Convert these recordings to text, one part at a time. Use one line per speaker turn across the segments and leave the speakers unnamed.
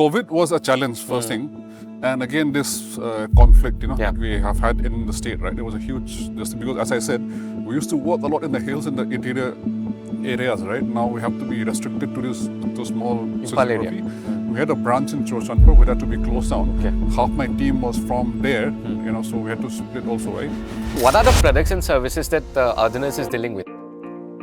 COVID was a challenge, first thing. And again, this conflict, that we have had in the state, right? It was a huge, just because as I said, we used to work a lot in the hills in the interior areas, right? Now we have to be restricted to this to small
Imphal area.
We had a branch in Chorchandpur, which had to be closed down.
Okay.
Half my team was from there, so we had to split also, right?
What are the products and services that Eartheners is dealing with?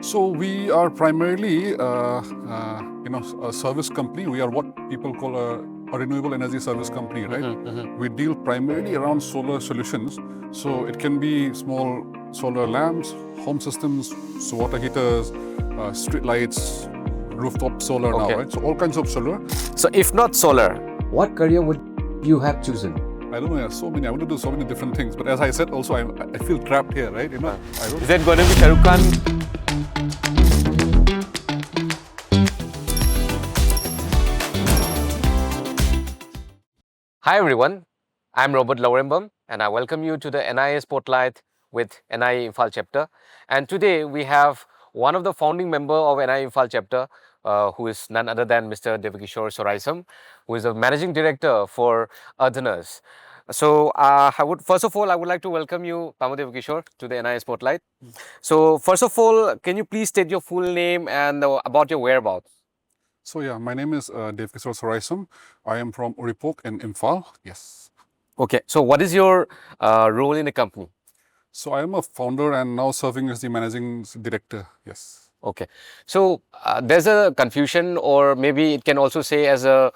So we are primarily, a service company. We are what people call a renewable energy service company, right? We deal primarily around solar solutions. So it can be small solar lamps, home systems, so water heaters, street lights, rooftop solar now, right? So all kinds of solar.
So if not solar,
what career would you have chosen?
I don't know, there's so many. I want to do so many different things. But as I said, also I feel trapped here, right?
Is it going to be Shah Rukh Khan? Hi everyone, I'm Robert Laurembam and I welcome you to the NIA Spotlight with NIA Imphal chapter. And today we have one of the founding member of NIA Imphal chapter, who is none other than Mr. Devakishor Soraisam, who is a managing director for Eartheners. So first of all, I would like to welcome you, Devakishor, to the NIA Spotlight. So first of all, can you please state your full name and about your whereabouts?
So yeah, my name is Devakishor Soraisam. I am from Uripok in Imphal. Yes.
Okay. So what is your role in the company?
So I am a founder and now serving as the managing director. Yes.
Okay. So there's a confusion, or maybe it can also say as a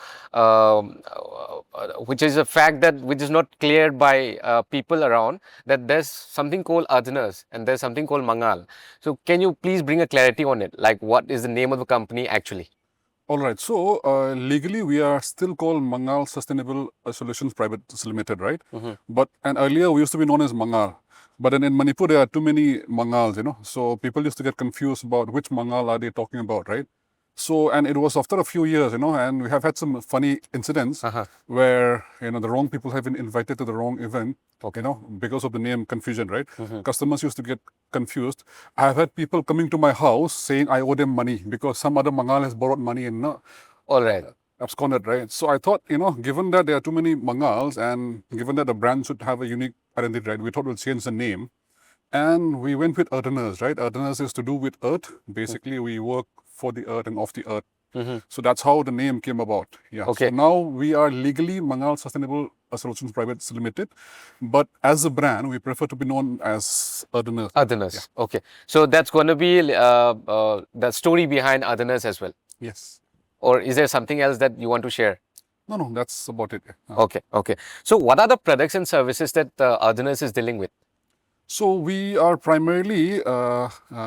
which is a fact that which is not cleared by people around, that there's something called Eartheners and there's something called Mangal. So can you please bring a clarity on it? Like, what is the name of the company actually?
All right. So legally, we are still called Mangal Sustainable Solutions Private Limited, right? And earlier we used to be known as Mangal. But then in Manipur, there are too many Mangals, So people used to get confused about which Mangal are they talking about, right? So, and it was after a few years, and we have had some funny incidents where, the wrong people have been invited to the wrong event, because of the name confusion, right? Customers used to get confused. I have had people coming to my house saying I owe them money because some other Mangal has borrowed money and
All right.
absconded, right? So I thought, given that there are too many Mangals and given that the brand should have a unique identity, right, we thought we'll change the name. And we went with Eartheners, right? Eartheners is to do with earth. Basically, we work for the earth and of the earth. So that's how the name came about. Yeah.
Okay.
So now we are legally Mangal Sustainable Solutions Private Limited, but as a brand, we prefer to be known as Eartheners.
Eartheners. Yeah. Okay. So that's going to be the story behind Eartheners as well.
Yes.
Or is there something else that you want to share?
No, that's about it.
Okay. Okay. So what are the products and services that Eartheners is dealing with?
So we are primarily, a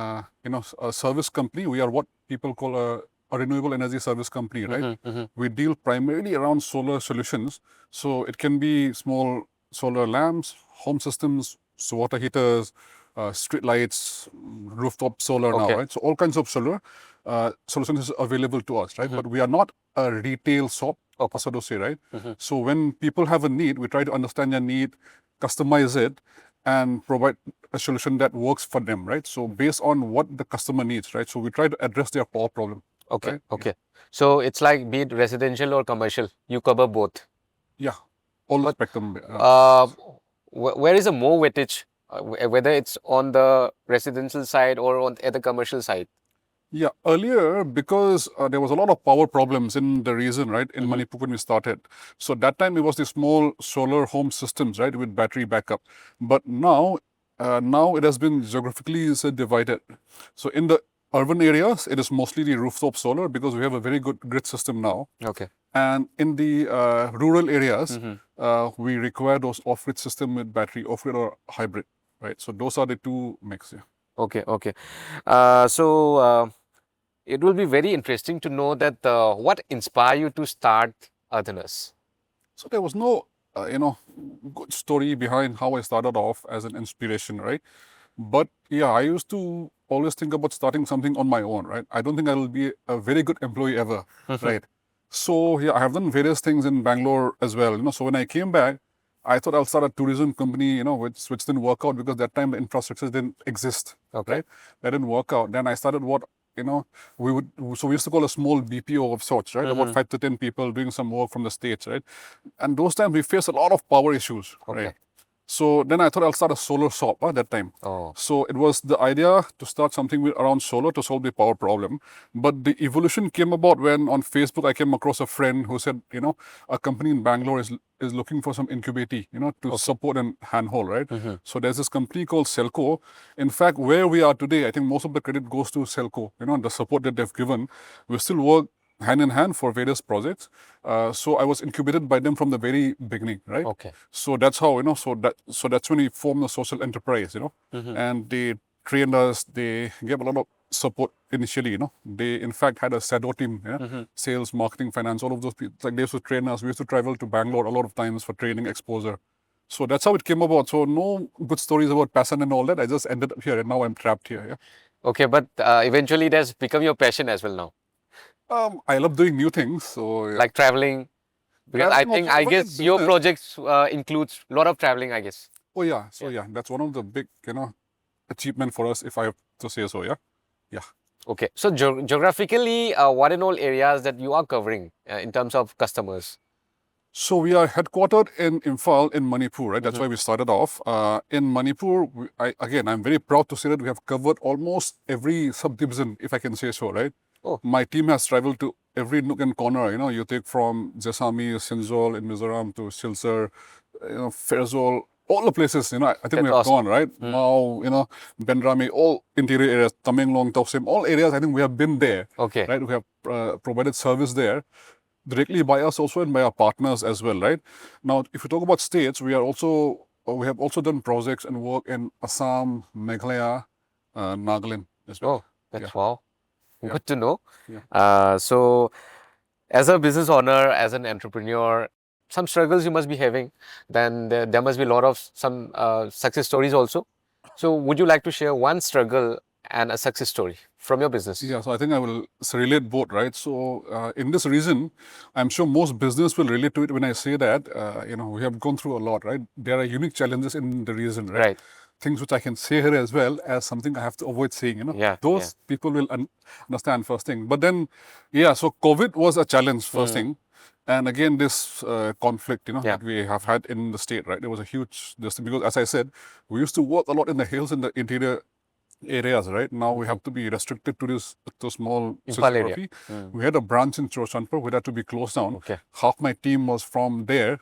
service company. We are what people call a renewable energy service company, right? We deal primarily around solar solutions. So it can be small solar lamps, home systems, so water heaters, street lights, rooftop solar now, right? So all kinds of solar solutions is available to us, right? But we are not a retail shop, so to say, right? So when people have a need, we try to understand their need, customize it, and provide a solution that works for them, right? So based on what the customer needs, right? So we try to address their power problem.
Okay.
Right?
Okay. Yeah. So it's like, be it residential or commercial, you cover both.
Yeah, all the spectrum.
Where is the more weightage, whether it's on the residential side or on the commercial side?
Yeah, earlier, because there was a lot of power problems in the region, right, in Manipur when we started. So that time it was the small solar home systems, right, with battery backup. But now it has been geographically divided. So in the urban areas, it is mostly the rooftop solar because we have a very good grid system now.
Okay.
And in the rural areas, we require those off-grid system with battery, off-grid or hybrid, right? So those are the two mix. Yeah.
Okay. Okay. It will be very interesting to know that what inspired you to start Eartheners.
So there was no, good story behind how I started off as an inspiration, right? But yeah, I used to always think about starting something on my own, right? I don't think I will be a very good employee ever, right? So yeah, I have done various things in Bangalore as well, So when I came back, I thought I'll start a tourism company, which didn't work out because that time the infrastructure didn't exist, right? That didn't work out. Then I started what we used to call a small BPO of sorts, right? About 5 to 10 people doing some work from the States, right? And those times we faced a lot of power issues,
Okay.
right? So then I thought I'll start a solar shop at that time.
Oh.
So it was the idea to start something around solar to solve the power problem. But the evolution came about when on Facebook I came across a friend who said, a company in Bangalore is looking for some incubatee, to support and handhold, right? So there's this company called Selco. In fact, where we are today, I think most of the credit goes to Selco, the support that they've given. We still work hand in hand for various projects. So I was incubated by them from the very beginning, right?
Okay.
So that's how, so that's when we formed the social enterprise, and they trained us, they gave a lot of support initially, They in fact had a SADO team, sales, marketing, finance, all of those people. Like they used to train us. We used to travel to Bangalore a lot of times for training exposure. So that's how it came about. So no good stories about passion and all that. I just ended up here and now I'm trapped here. Yeah.
Okay, but eventually it has become your passion as well now,
I love doing new things. So yeah.
like traveling. Because I
Traveling
think,
also,
I
but
guess
it's
your
business.
projects includes a lot of traveling, I guess.
Oh yeah. So yeah, that's one of the big, achievement for us, if I have to say so. Yeah. Yeah.
Okay. So geographically, what in all areas that you are covering in terms of customers?
So we are headquartered in Imphal in Manipur, right? That's why we started off. In Manipur, I'm very proud to say that we have covered almost every subdivision, if I can say so, right?
Oh.
My team has traveled to every nook and corner. You take from Jasami, Sinzol in Mizoram to Silsar, Ferzol, all the places. I think
That's
we have
awesome.
gone, right? Mao, Benrami, all interior areas, Tamenglong, Tausim, all areas. I think we have been there.
Okay.
Right? We have provided service there, directly by us also and by our partners as well, right? Now, if you talk about states, we have also done projects and work in Assam, Meghalaya, Nagaland as well.
Oh, that's wow.
Yeah.
Good to know.
Yeah.
So, as a business owner, as an entrepreneur, some struggles you must be having. Then there must be a lot of some success stories also. So, would you like to share one struggle and a success story from your business?
Yeah, so I think I will relate both, right? So in this region, I'm sure most business will relate to it when I say that, we have gone through a lot, right? There are unique challenges in the region, right?
Right.
Things which I can say here as well as something I have to avoid saying,
Yeah,
Those people will understand first thing. But then, so COVID was a challenge first thing. And again, this conflict, that we have had in the state, right? There was a huge, because as I said, we used to work a lot in the hills in the interior areas, right? Now we have to be restricted to this small
Imphal area.
geography. We had a branch in Chorochandpur, we had to be closed down.
Okay.
Half my team was from there,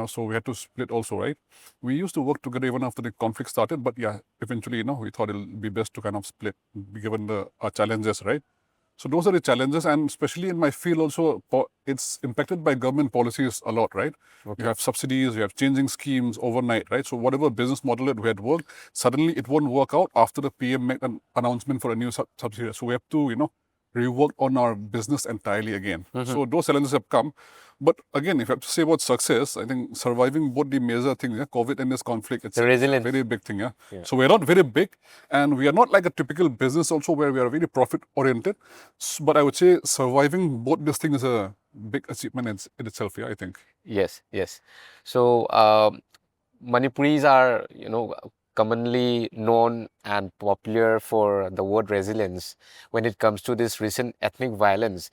so we had to split also, right? We used to work together even after the conflict started, but yeah, eventually, we thought it'll be best to kind of split, given the challenges, right? So those are the challenges, and especially in my field also, it's impacted by government policies a lot, right?
Okay.
You have subsidies, you have changing schemes overnight, right? So whatever business model that we had worked, suddenly it won't work out after the PM made an announcement for a new subsidy. So we have to, rework on our business entirely again. So those challenges have come. But again, if I have to say about success, I think surviving both the major things, COVID and this conflict, it's
The
a
resilience.
very big thing. So we're not very big, and we are not like a typical business also where we are very profit oriented. But I would say surviving both these things is a big achievement in itself, I think.
Yes, yes. So, Manipuris are, commonly known and popular for the word resilience when it comes to this recent ethnic violence.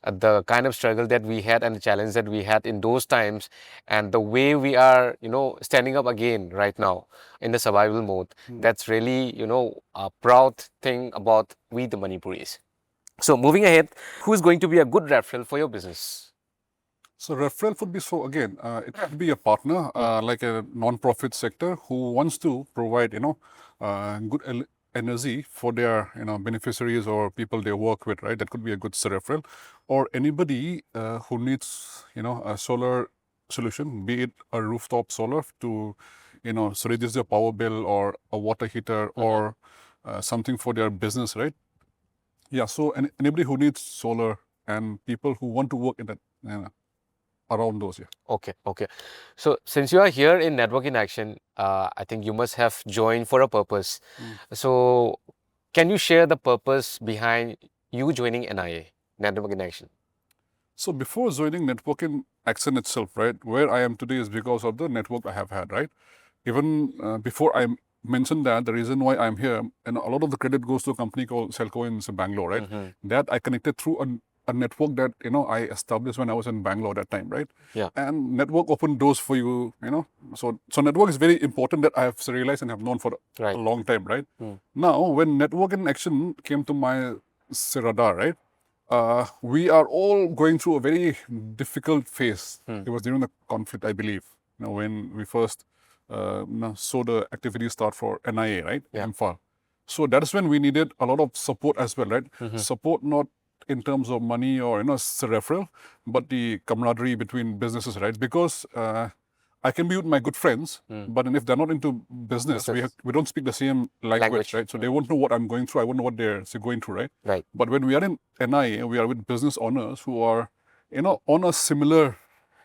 The kind of struggle that we had and the challenge that we had in those times, and the way we are, standing up again right now in the survival mode. That's really, a proud thing about we the Manipuris. So, moving ahead, who is going to be a good referral for your business?
So referral would be, it could be a partner, like a non-profit sector who wants to provide, good energy for their, beneficiaries or people they work with, right? That could be a good referral. Or anybody who needs, a solar solution, be it a rooftop solar to, so reduce their power bill, or a water heater, or something for their business, right? Yeah, so anybody who needs solar and people who want to work in that, around those, yeah.
Okay, okay. So, since you are here in Network in Action, I think you must have joined for a purpose. So, can you share the purpose behind you joining NIA, Network in Action?
So before joining Network in Action itself, right, where I am today is because of the network I have had, right? Even before I mention that the reason why I'm here, and a lot of the credit goes to a company called Selco in Bangalore, right? That I connected through a network that I established when I was in Bangalore that time, right?
Yeah.
And network opened doors for you, So network is very important, that I have realized and have known for
Right.
a long time, right? Now, when network in action came to my radar, right? We are all going through a very difficult phase. It was during the conflict, I believe, when we first saw the activity start for NIA, right?
Yeah.
Imphal. So that is when we needed a lot of support as well, right? Support not in terms of money or referral, but the camaraderie between businesses, right? Because I can be with my good friends, but then if they're not into business, we don't speak the same language, right? So they won't know what I'm going through. I won't know what they're going through, right?
Right.
But when we are in NIA, we are with business owners who are, on a similar,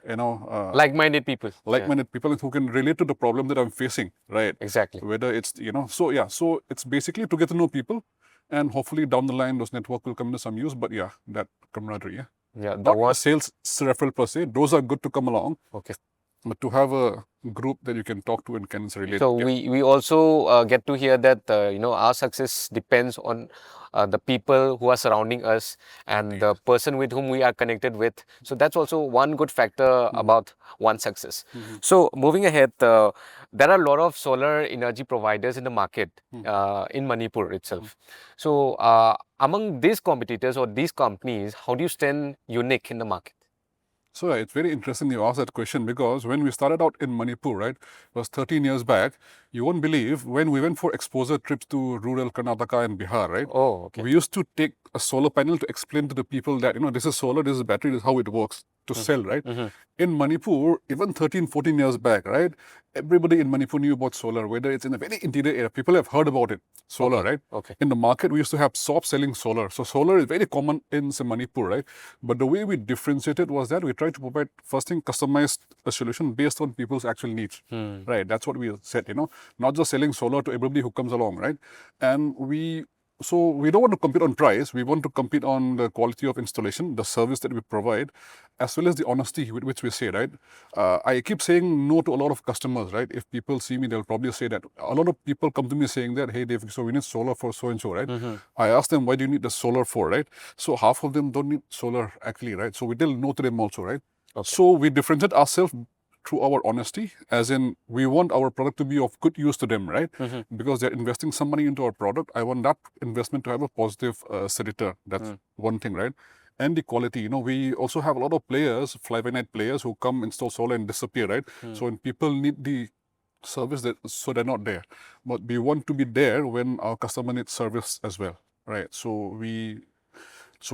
Like-minded people.
like-minded people who can relate to the problem that I'm facing, right?
Exactly.
Whether it's, so it's basically to get to know people, and hopefully down the line, those network will come into some use. But yeah, that camaraderie, yeah.
Yeah.
Not a sales referral per se. Those are good to come along.
Okay.
But to have a group that you can talk to and can relate.
So we also get to hear that our success depends on the people who are surrounding us and the person with whom we are connected with. So that's also one good factor about one's success. So moving ahead, there are a lot of solar energy providers in the market in Manipur itself. So among these competitors or these companies, how do you stand unique in the market?
So it's very interesting you asked that question, because when we started out in Manipur, right, it was 13 years back, you won't believe when we went for exposure trips to rural Karnataka and Bihar, right?
Oh, okay.
We used to take a solar panel to explain to the people that, this is solar, this is battery, this is how it works to sell, right? In Manipur, even 13, 14 years back, right, everybody in Manipur knew about solar, whether it's in a very interior area. People have heard about it, solar, right?
Okay.
In the market, we used to have shops selling solar. So solar is very common in Manipur, right? But the way we differentiated was that we tried to provide, first thing, customized a solution based on people's actual needs, right? That's what we said, not just selling solar to everybody who comes along, right? And so we don't want to compete on price. We want to compete on the quality of installation, the service that we provide, as well as the honesty with which we say, right? I keep saying no to a lot of customers, right? If people see me, they'll probably say that. A lot of people come to me saying that, hey, Dave, so we need solar for so-and-so, right? I ask them, why do you need the solar for, right? So half of them don't need solar actually, right? So we tell no to them also, right?
Okay.
So we differentiate ourselves through our honesty, as in we want our product to be of good use to them, right? Because they're investing some money into our product. I want that investment to have a positive return. That's one thing, right? And the quality, we also have a lot of players, fly-by-night players who come, install solar and disappear, right? So when people need the service, so they're not there. But we want to be there when our customer needs service as well, right? So we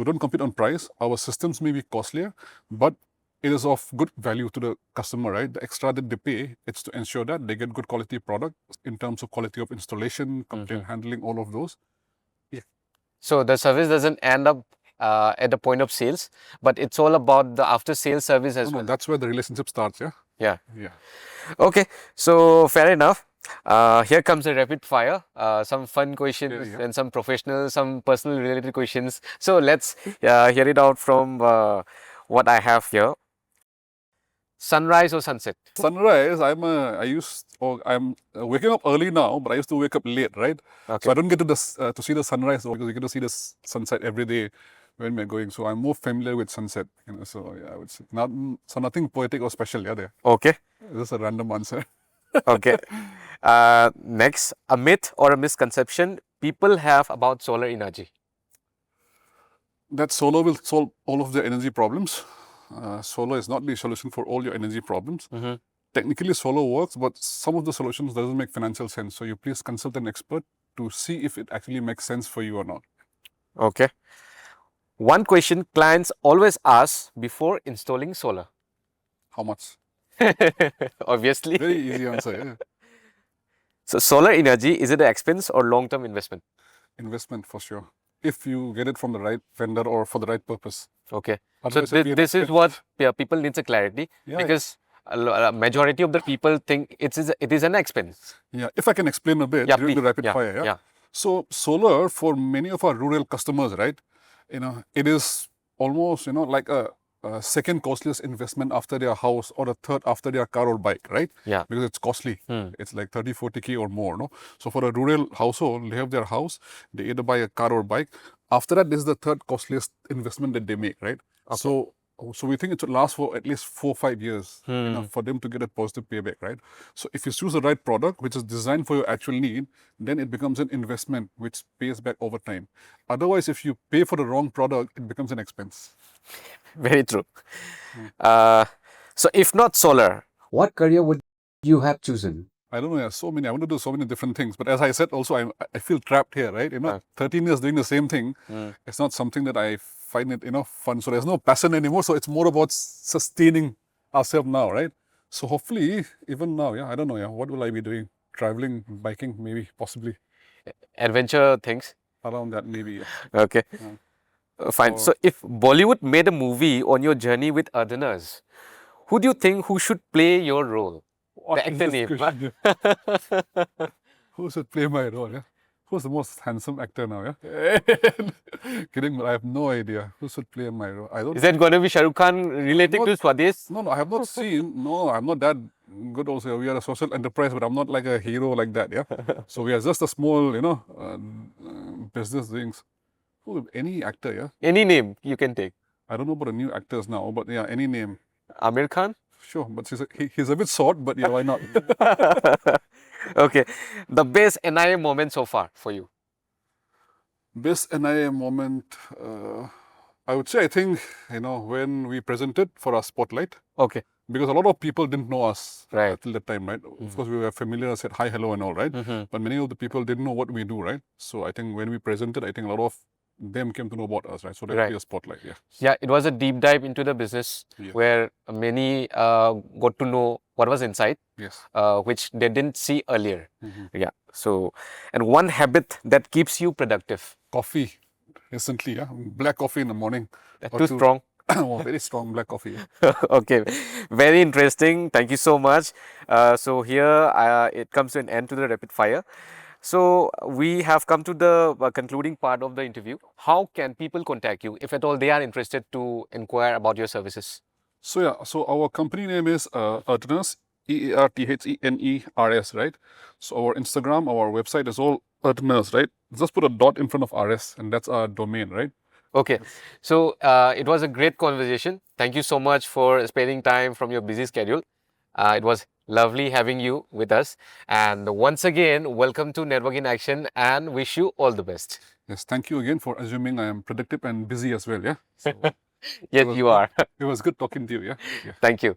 don't compete on price. Our systems may be costlier, but it is of good value to the customer, right? The extra that they pay, it's to ensure that they get good quality product in terms of quality of installation, complaint handling, all of those. Yeah.
So the service doesn't end up at the point of sales, but it's all about the after sales service as well.
That's where the relationship starts, yeah?
Yeah.
Yeah.
Okay, so fair enough. Here comes a rapid fire, some fun questions and some professional, some personal related questions. So let's hear it out from what I have here. Sunrise or sunset?
Sunrise, I'm waking up early now, but I used to wake up late, right?
Okay.
So I don't get to see the sunrise, because you get to see the sunset every day when we're going. So I'm more familiar with sunset, so yeah, I would say nothing poetic or special, yeah, there.
Okay.
Just a random answer.
Okay. Next, a myth or a misconception people have about solar energy?
That solar will solve all of their energy problems. Solar is not the solution for all your energy problems. Technically, solar works, but some of the solutions doesn't make financial sense. So you please consult an expert to see if it actually makes sense for you or not.
Okay. One question clients always ask before installing solar.
How much?
Obviously.
Very easy answer, yeah.
So solar energy, is it an expense or long-term investment?
Investment for sure, if you get it from the right vendor or for the right purpose.
Okay.
Otherwise,
So this is what people need a clarity, because a majority of the people think it is an expense.
Yeah, if I can explain a bit during the rapid fire. Yeah. So solar, for many of our rural customers, right, it is almost like a second costliest investment after their house or the third after their car or bike, right?
Yeah.
Because it's costly. It's like 30, 40K or more, no? So for a rural household, they have their house, they either buy a car or bike. After that, this is the third costliest investment that they make, right? So we think it should last for at least 4 or 5 years for them to get a positive payback, right? So if you choose the right product, which is designed for your actual need, then it becomes an investment which pays back over time. Otherwise, if you pay for the wrong product, it becomes an expense.
Very true. So if not solar,
What career would you have chosen?
I don't know, yeah, so many. I want to do so many different things. But as I said, also, I feel trapped here, right? 13 years doing the same thing. It's not something that I find it, fun. So there's no passion anymore. So it's more about sustaining ourselves now, right? So hopefully, even now, yeah, I don't know, yeah, what will I be doing? Traveling, biking, maybe, possibly.
adventure things.
Around that, maybe, yeah.
Okay. Fine. So if Bollywood made a movie on your journey with Eartheners, who do you think who should play your role?
What
The
is
actor
this
name.
question? Who should play my role, yeah? Who's the most handsome actor now, yeah? Kidding, but I have no idea who should play my role. I don't.
Is that going to be Shah Rukh Khan relating to Swades?
No, I have not seen. No, I'm not that good also. We are a social enterprise, but I'm not like a hero like that, yeah? So we are just a small, business things. Any actor, yeah?
Any name you can take.
I don't know about the new actors now, but yeah, any name.
Amir Khan?
Sure, but he's a bit short, but yeah, why not?
Okay. The best NIA moment so far for you?
Best NIA moment, I would say, I think, when we presented for our spotlight,
Okay.
because a lot of people didn't know us
Right.
till that time, right? Of course, we were familiar, said hi, hello and all, right? But many of the people didn't know what we do, right? So I think when we presented, I think a lot of them came to know about us, right? So that would be a spotlight, yeah.
Yeah, it was a deep dive into the business where many got to know what was inside,
Yes.
which they didn't see earlier. Yeah. So, and one habit that keeps you productive.
Coffee, recently, yeah. Black coffee in the morning. Or
Too strong.
Oh, very strong black coffee. Yeah.
Okay, very interesting. Thank you so much. So here it comes to an end to the rapid fire. So we have come to the concluding part of the interview. How can people contact you if at all they are interested to inquire about your services?
So yeah, so our company name is Eartheners, Eartheners, right? So our Instagram, our website is all Eartheners, right? Just put a dot in front of RS and that's our domain, right?
Okay, so it was a great conversation. Thank you so much for spending time from your busy schedule. It was lovely having you with us. And once again, welcome to Network in Action and wish you all the best.
Yes, thank you again for assuming I am productive and busy as well, yeah? So
Yes, you are.
it was good talking to you, yeah?
Thank you.